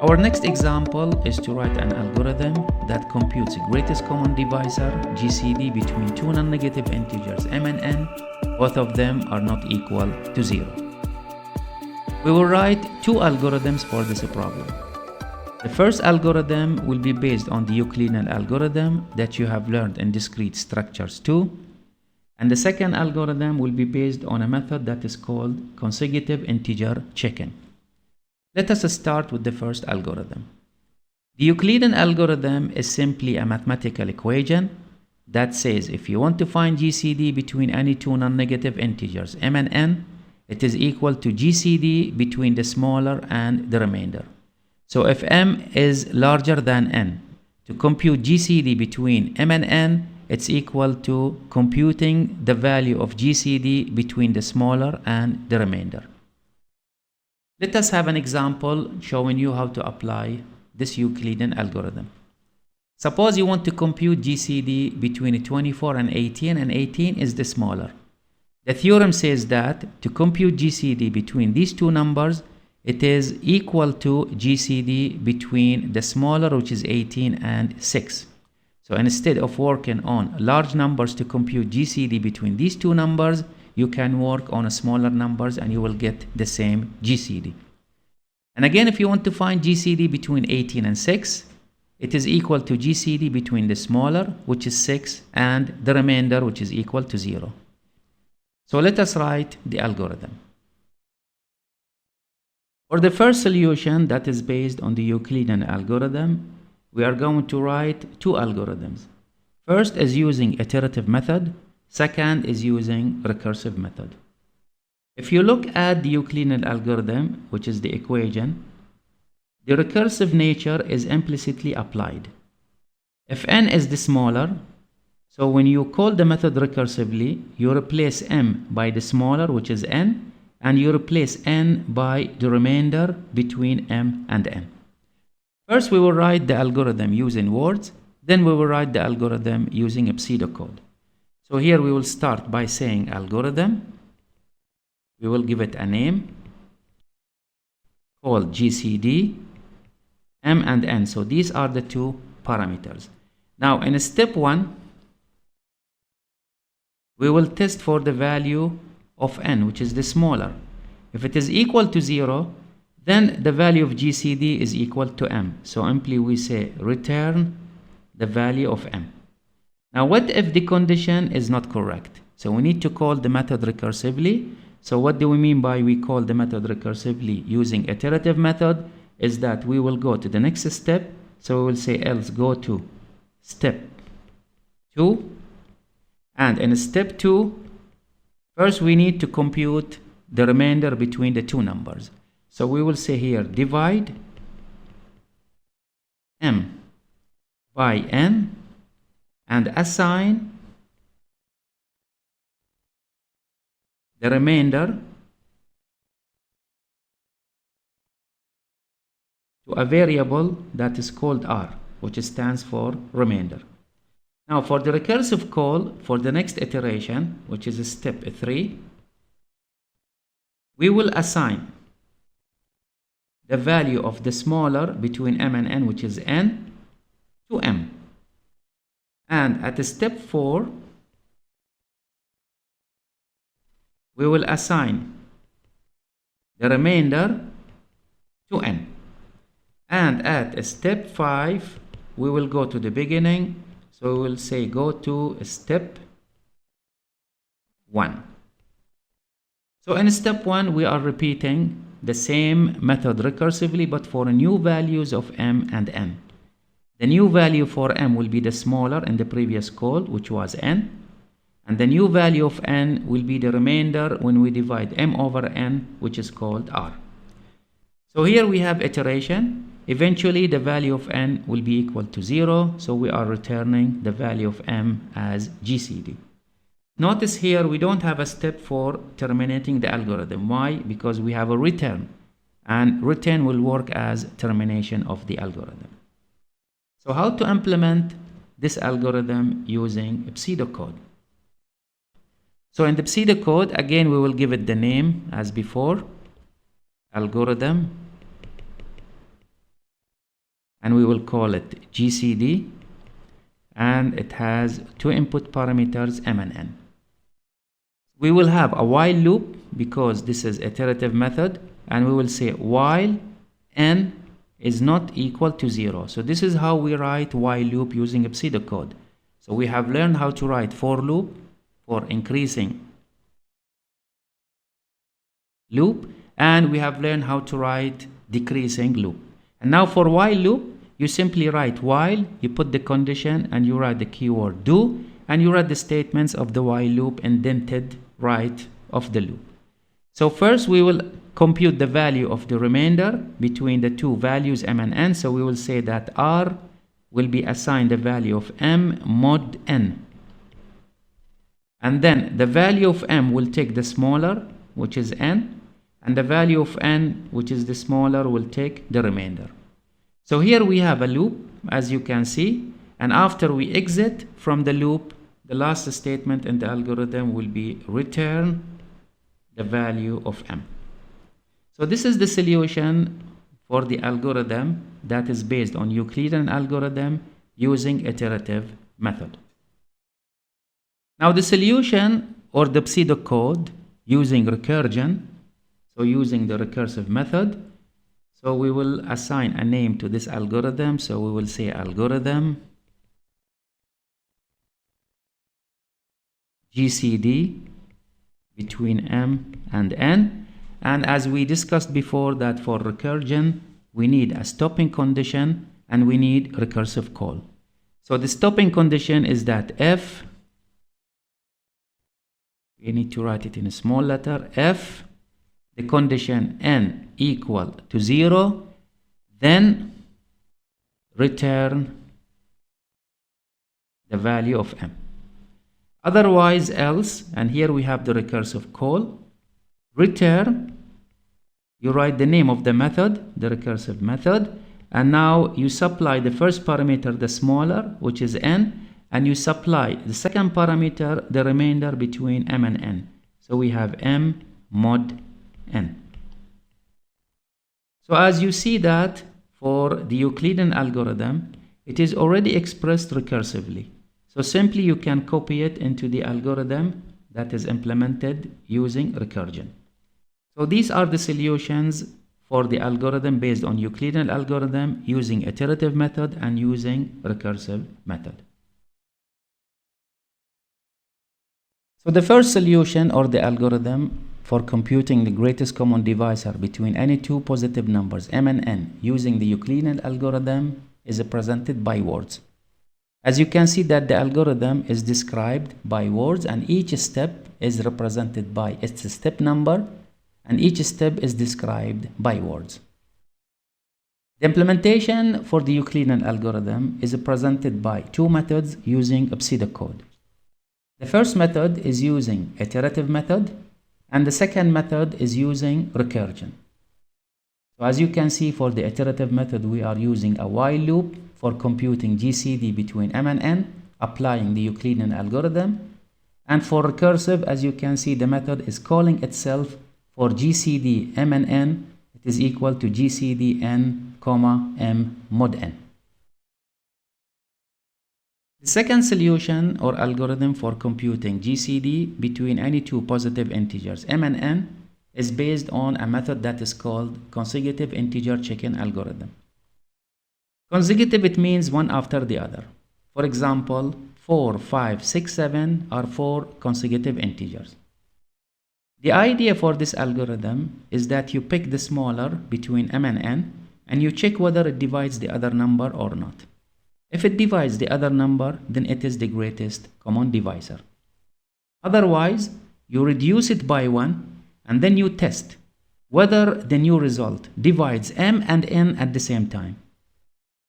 Our next example is to write an algorithm that computes greatest common divisor GCD between two non-negative integers m and n. Both of them are not equal to 0. We will write two algorithms for this problem. The first algorithm will be based on the Euclidean algorithm that you have learned in discrete structures too. And the second algorithm will be based on a method that is called consecutive integer checking. Let us start with the first algorithm. The Euclidean algorithm is simply a mathematical equation that says if you want to find GCD between any two non-negative integers m and n, it is equal to GCD between the smaller and the remainder. So if m is larger than n, to compute GCD between m and n, it's equal to computing the value of GCD between the smaller and the remainder. Let us have an example showing you how to apply this Euclidean algorithm. Suppose you want to compute GCD between 24 and 18 is the smaller. The theorem says that to compute GCD between these two numbers, it is equal to GCD between the smaller, which is 18, and 6. So instead of working on large numbers to compute GCD between these two numbers, you can work on smaller numbers and you will get the same GCD. And again, if you want to find GCD between 18 and 6, it is equal to GCD between the smaller, which is 6, and the remainder, which is equal to 0. So let us write the algorithm. For the first solution that is based on the Euclidean algorithm, we are going to write two algorithms. First is using iterative method. Second is using recursive method. If you look at the Euclidean algorithm, which is the equation, the recursive nature is implicitly applied. If n is the smaller, so when you call the method recursively, you replace m by the smaller, which is n, and you replace n by the remainder between m and n. First, we will write the algorithm using words, then we will write the algorithm using a pseudocode. So here we will start by saying algorithm. We will give it a name called GCD, m and n. So these are the two parameters. Now in step 1, we will test for the value of n, which is the smaller. If it is equal to 0, then the value of GCD is equal to m. So simply we say return the value of m. Now what if the condition is not correct? So we need to call the method recursively. So what do we mean by we call the method recursively using iterative method? Is that we will go to the next step. So we will say else go to step 2. And in step 2, first we need to compute the remainder between the two numbers. So we will say here divide m by n and assign the remainder to a variable that is called r, which stands for remainder. Now for the recursive call for the next iteration, which is step 3, we will assign the value of the smaller between m and n, which is n, to m. And at step 4, we will assign the remainder to n. And at step 5, we will go to the beginning. So we will say go to step 1. So in step 1, we are repeating the same method recursively, but for new values of m and n. The new value for m will be the smaller in the previous call, which was n. And the new value of n will be the remainder when we divide m over n, which is called r. So here we have iteration. Eventually, the value of n will be equal to 0. So we are returning the value of m as GCD. Notice here we don't have a step for terminating the algorithm. Why? Because we have a return. And return will work as termination of the algorithm. So how to implement this algorithm using a pseudocode? So in the pseudocode, again, we will give it the name as before, algorithm and we will call it GCD, and it has two input parameters m and n. We will have a while loop because this is iterative method, and we will say while n is not equal to 0. So this is how we write while loop using a pseudocode. So we have learned how to write for loop for increasing loop, and we have learned how to write decreasing loop. And now for while loop, you simply write while, you put the condition, and you write the keyword do, and you write the statements of the while loop indented right of the loop. So first we will compute the value of the remainder between the two values m and n. So we will say that r will be assigned the value of m mod n. And then the value of m will take the smaller, which is n, and the value of n, which is the smaller, will take the remainder. So here we have a loop, as you can see, and after we exit from the loop, the last statement in the algorithm will be return the value of m. So this is the solution for the algorithm that is based on Euclidean algorithm using iterative method. Now the solution or the pseudocode using recursion, so using the recursive method, so we will assign a name to this algorithm. So we will say algorithm GCD between m and n. And as we discussed before, that for recursion we need a stopping condition and we need recursive call. So the stopping condition is that if, we need to write it in a small letter, if the condition n equal to 0, then return the value of m. Otherwise else, and here we have the recursive call, return, you write the name of the method, the recursive method, and now you supply the first parameter, the smaller, which is n, and you supply the second parameter, the remainder between m and n. So we have m mod n. So as you see that for the Euclidean algorithm, it is already expressed recursively. So simply you can copy it into the algorithm that is implemented using recursion. So these are the solutions for the algorithm based on Euclidean algorithm using iterative method and using recursive method. So the first solution or the algorithm for computing the greatest common divisor between any two positive numbers m and n using the Euclidean algorithm is presented by words. As you can see that the algorithm is described by words, and each step is represented by its step number, and each step is described by words. The implementation for the Euclidean algorithm is presented by two methods using a pseudocode. The first method is using iterative method, and the second method is using recursion. So as you can see, for the iterative method we are using a while loop for computing GCD between m and n, applying the Euclidean algorithm. And for recursive, as you can see, the method is calling itself for GCD m and n, it is equal to GCD n, m mod n. The second solution or algorithm for computing GCD between any two positive integers m and n is based on a method that is called consecutive integer check-in algorithm. Consecutive, it means one after the other. For example, 4, 5, 6, 7 are 4 consecutive integers. The idea for this algorithm is that you pick the smaller between m and n, and you check whether it divides the other number or not. If it divides the other number, then it is the greatest common divisor. Otherwise, you reduce it by 1, and then you test whether the new result divides m and n at the same time.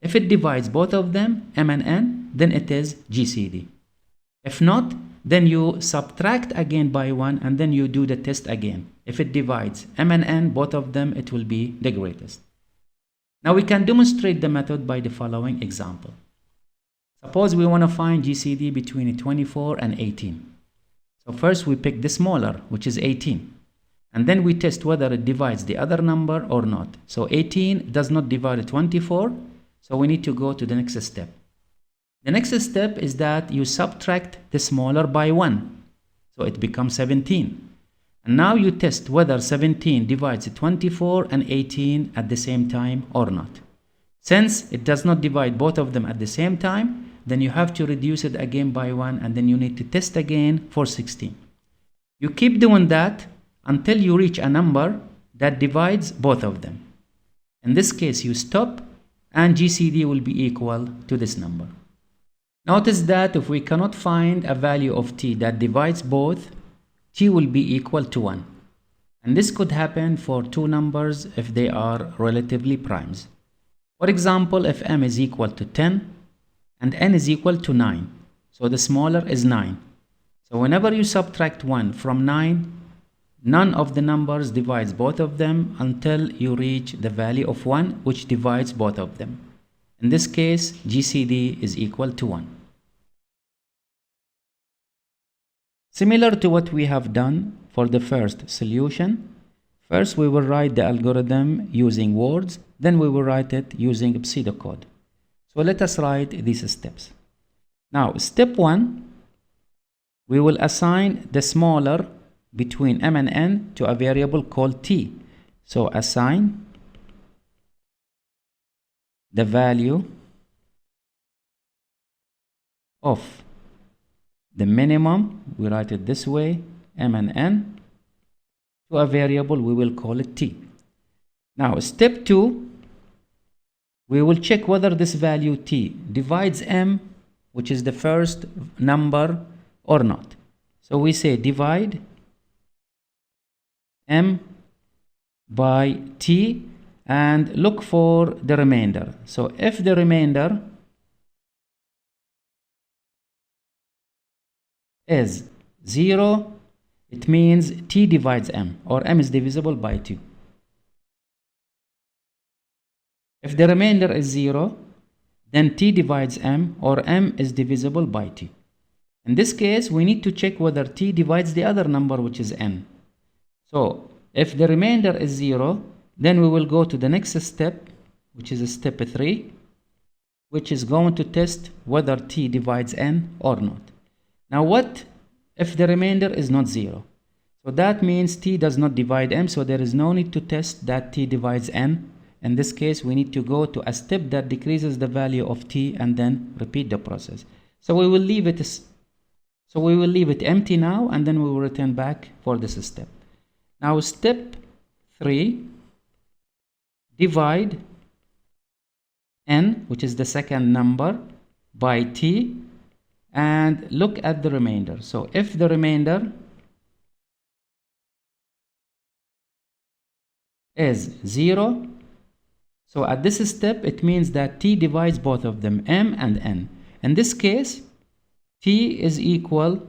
If it divides both of them, m and n, then it is GCD. If not, then you subtract again by 1, and then you do the test again. If it divides m and n, both of them, it will be the greatest. Now we can demonstrate the method by the following example. Suppose we want to find GCD between 24 and 18. So first we pick the smaller, which is 18. And then we test whether it divides the other number or not. So 18 does not divide 24. So we need to go to the next step. The next step is that you subtract the smaller by 1. So it becomes 17. And now you test whether 17 divides 24 and 18 at the same time or not. Since it does not divide both of them at the same time, then you have to reduce it again by 1, and then you need to test again for 16. You keep doing that until you reach a number that divides both of them. In this case, you stop, and GCD will be equal to this number. Notice that if we cannot find a value of t that divides both, t will be equal to 1. And this could happen for two numbers if they are relatively primes. For example, if m is equal to 10 and n is equal to 9, so the smaller is 9. So whenever you subtract 1 from 9, none of the numbers divides both of them until you reach the value of 1, which divides both of them. In this case, GCD is equal to 1. Similar to what we have done for the first solution, first we will write the algorithm using words, then we will write it using pseudocode. So let us write these steps. Now, step 1, we will assign the smaller between m and n to a variable called t. So assign the value of the minimum, we write it this way, m and n, to a variable, we will call it t. Now, step 2, we will check whether this value t divides m, which is the first number, or not. So we say divide m by t and look for the remainder. So if the remainder is 0, it means t divides m, or m is divisible by 2. If the remainder is 0, then t divides m, or m is divisible by 2. In this case, we need to check whether t divides the other number, which is n. So if the remainder is 0, then we will go to the next step, which is step 3, which is going to test whether t divides n or not. Now, what if the remainder is not 0? So that means t does not divide m, so there is no need to test that t divides n. In this case, we need to go to a step that decreases the value of t and then repeat the process. So we will leave it empty now, and then we will return back for this step. Now, step 3, divide n, which is the second number, by t, and look at the remainder. So if the remainder is 0, so at this step, it means that t divides both of them, m and n. In this case, t is equal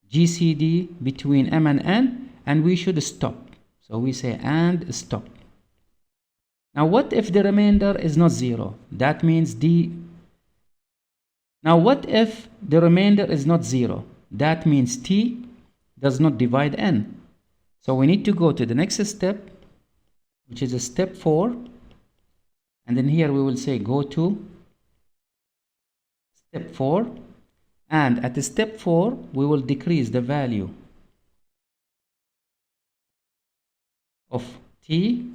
GCD between m and n, and we should stop. So we say and stop. Now, what if the remainder is not 0? That means Now, what if the remainder is not 0? That means t does not divide n. So we need to go to the next step, which is step 4. And then here we will say go to step 4. And at step 4, we will decrease the value of t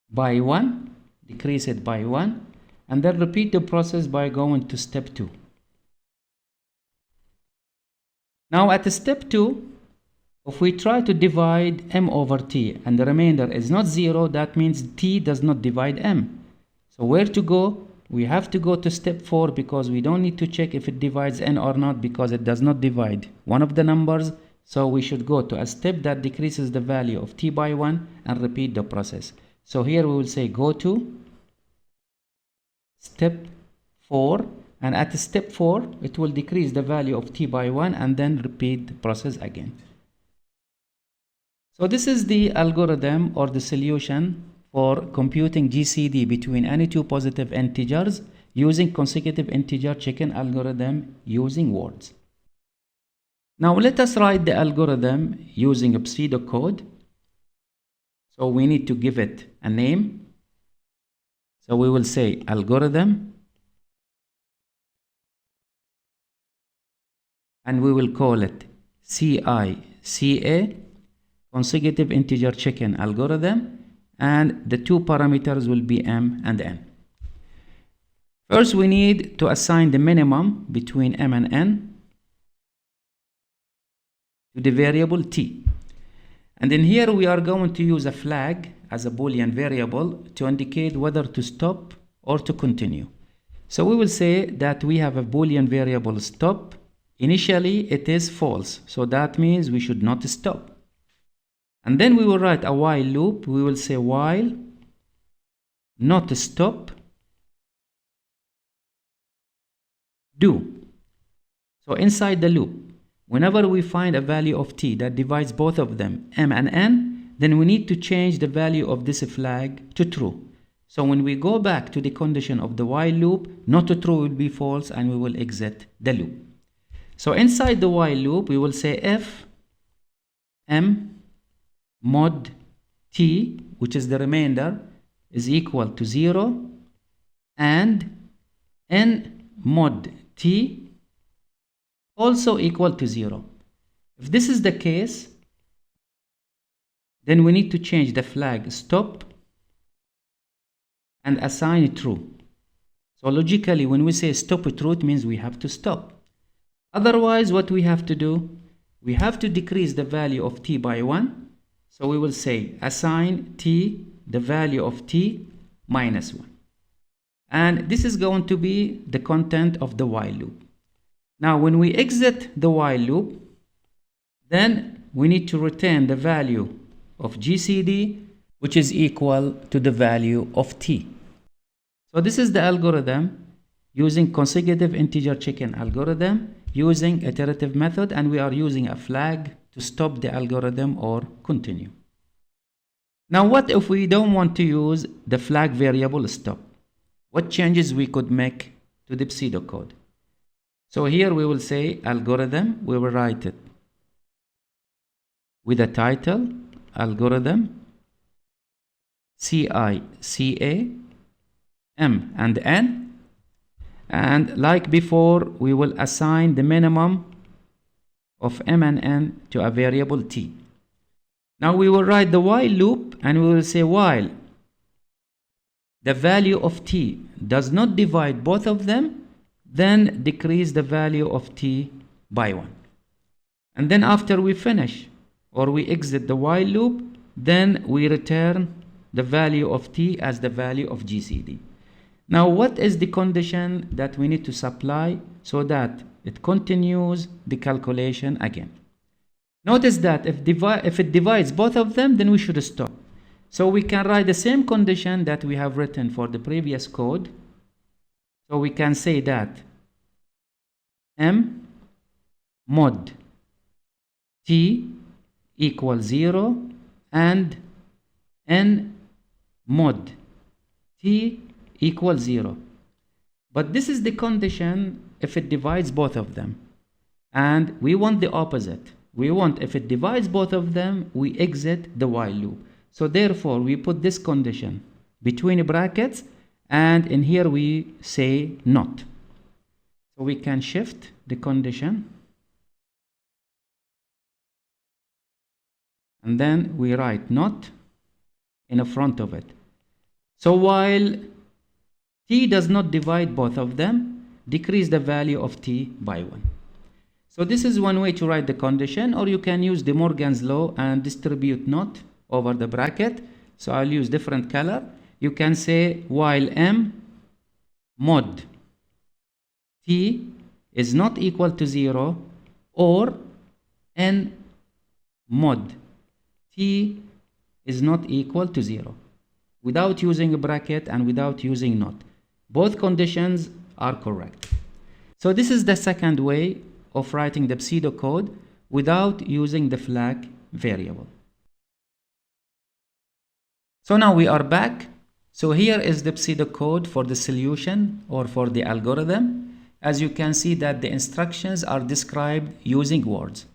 by 1, decrease it by 1, and then repeat the process by going to step 2. Now at step 2, if we try to divide m over t and the remainder is not 0, that means t does not divide m. So where to go? We have to go to step 4, because we don't need to check if it divides n or not, because it does not divide one of the numbers. So we should go to a step that decreases the value of t by 1 and repeat the process. So here we will say go to step 4, and at step 4 it will decrease the value of t by 1 and then repeat the process again. So this is the algorithm or the solution for computing GCD between any two positive integers using consecutive integer checking algorithm using words. Now let us write the algorithm using a pseudocode. So we need to give it a name. So we will say algorithm, and we will call it CICA, consecutive integer check-in algorithm, and the two parameters will be m and n. First, we need to assign the minimum between m and n to the variable t. And in here we are going to use a flag as a Boolean variable to indicate whether to stop or to continue. So we will say that we have a Boolean variable stop. Initially it is false, so that means we should not stop. And then we will write a while loop. We will say while not stop do. So inside the loop, whenever we find a value of t that divides both of them, m and n, then we need to change the value of this flag to true. So when we go back to the condition of the while loop, not to true will be false, and we will exit the loop. So inside the while loop, we will say if m mod t, which is the remainder, is equal to 0, and n mod t also equal to 0. If this is the case, then we need to change the flag stop and assign it true. So logically, when we say stop true, it means we have to stop. Otherwise, what we have to do, we have to decrease the value of t by 1. So we will say assign t the value of t minus 1. And this is going to be the content of the while loop. Now, when we exit the while loop, then we need to return the value of GCD, which is equal to the value of t. So this is the algorithm using consecutive integer check-in algorithm using iterative method, and we are using a flag to stop the algorithm or continue. Now, what if we don't want to use the flag variable stop? What changes we could make to the pseudocode? So here we will say algorithm, we will write it with a title, algorithm, CICA, m and n, and like before, we will assign the minimum of m and n to a variable t. Now we will write the while loop, and we will say while the value of t does not divide both of them, then decrease the value of t by 1. And then after we finish or we exit the while loop, then we return the value of t as the value of GCD. Now, what is the condition that we need to supply so that it continues the calculation again? Notice that if it divides both of them, then we should stop. So we can write the same condition that we have written for the previous code. So we can say that m mod t equals 0 and n mod t equals 0. But this is the condition if it divides both of them. And we want the opposite. We want if it divides both of them, we exit the while loop. So therefore, we put this condition between brackets, and in here we say not. So we can shift the condition, and then we write not in the front of it. So while t does not divide both of them, decrease the value of t by 1. So this is one way to write the condition, or you can use De Morgan's law and distribute not over the bracket. So I'll use different color. You can say while m mod t is not equal to 0, or n mod t is not equal to 0, without using a bracket and without using not. Both conditions are correct. So this is the second way of writing the pseudocode without using the flag variable. So now we are back. So here is the pseudocode for the solution or for the algorithm. As you can see that the instructions are described using words.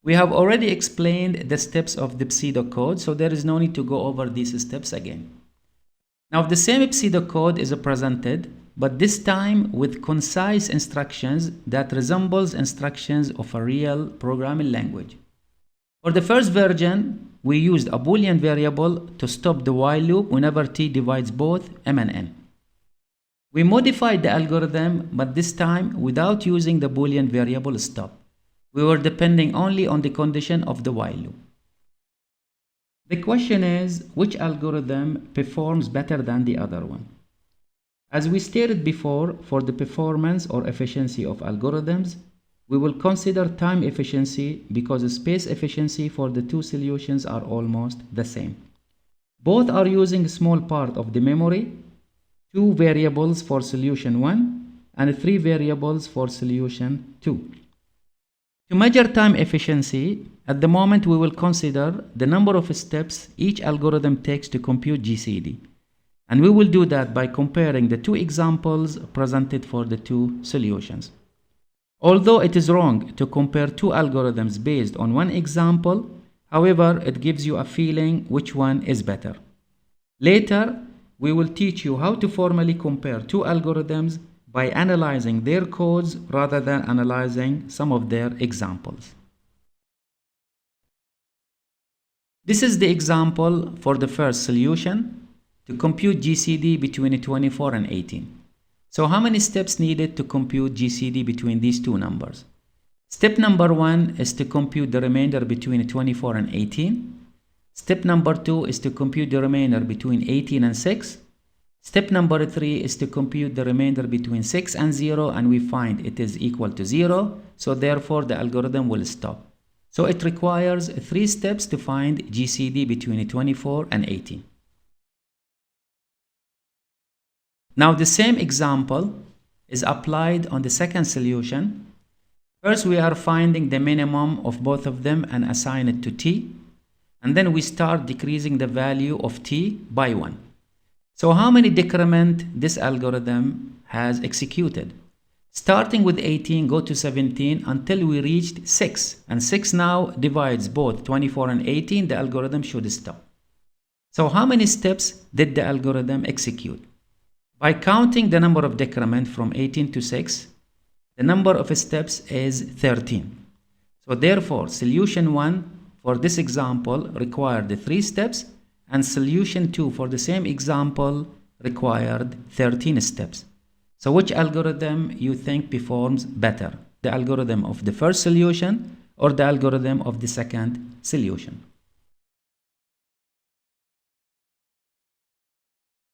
We have already explained the steps of the pseudocode, so there is no need to go over these steps again. Now the same pseudocode is presented, but this time with concise instructions that resembles instructions of a real programming language. For the first version, we used a Boolean variable to stop the while loop whenever t divides both m and n. We modified the algorithm, but this time without using the Boolean variable stop. We were depending only on the condition of the while loop. The question is, which algorithm performs better than the other one? As we stated before, for the performance or efficiency of algorithms, we will consider time efficiency because space efficiency for the two solutions are almost the same. Both are using a small part of the memory, 2 variables for solution 1 and 3 variables for solution 2. To measure time efficiency, at the moment we will consider the number of steps each algorithm takes to compute GCD. And we will do that by comparing the two examples presented for the two solutions. Although it is wrong to compare two algorithms based on one example, however, it gives you a feeling which one is better. Later, we will teach you how to formally compare two algorithms by analyzing their codes rather than analyzing some of their examples. This is the example for the first solution to compute GCD between 24 and 18. So how many steps needed to compute GCD between these two numbers? Step number 1 is to compute the remainder between 24 and 18. Step number 2 is to compute the remainder between 18 and 6. Step number 3 is to compute the remainder between 6 and 0, and we find it is equal to 0, so therefore the algorithm will stop. So it requires 3 steps to find GCD between 24 and 18. Now the same example is applied on the second solution. First we are finding the minimum of both of them and assign it to t, and then we start decreasing the value of t by 1. So how many decrement this algorithm has executed? Starting with 18, go to 17 until we reached 6. And 6 now divides both 24 and 18, the algorithm should stop. So how many steps did the algorithm execute? By counting the number of decrement from 18 to 6, the number of steps is 13. So therefore, solution 1 for this example required 3 steps, and solution 2 for the same example required 13 steps. So which algorithm you think performs better? The algorithm of the first solution or the algorithm of the second solution?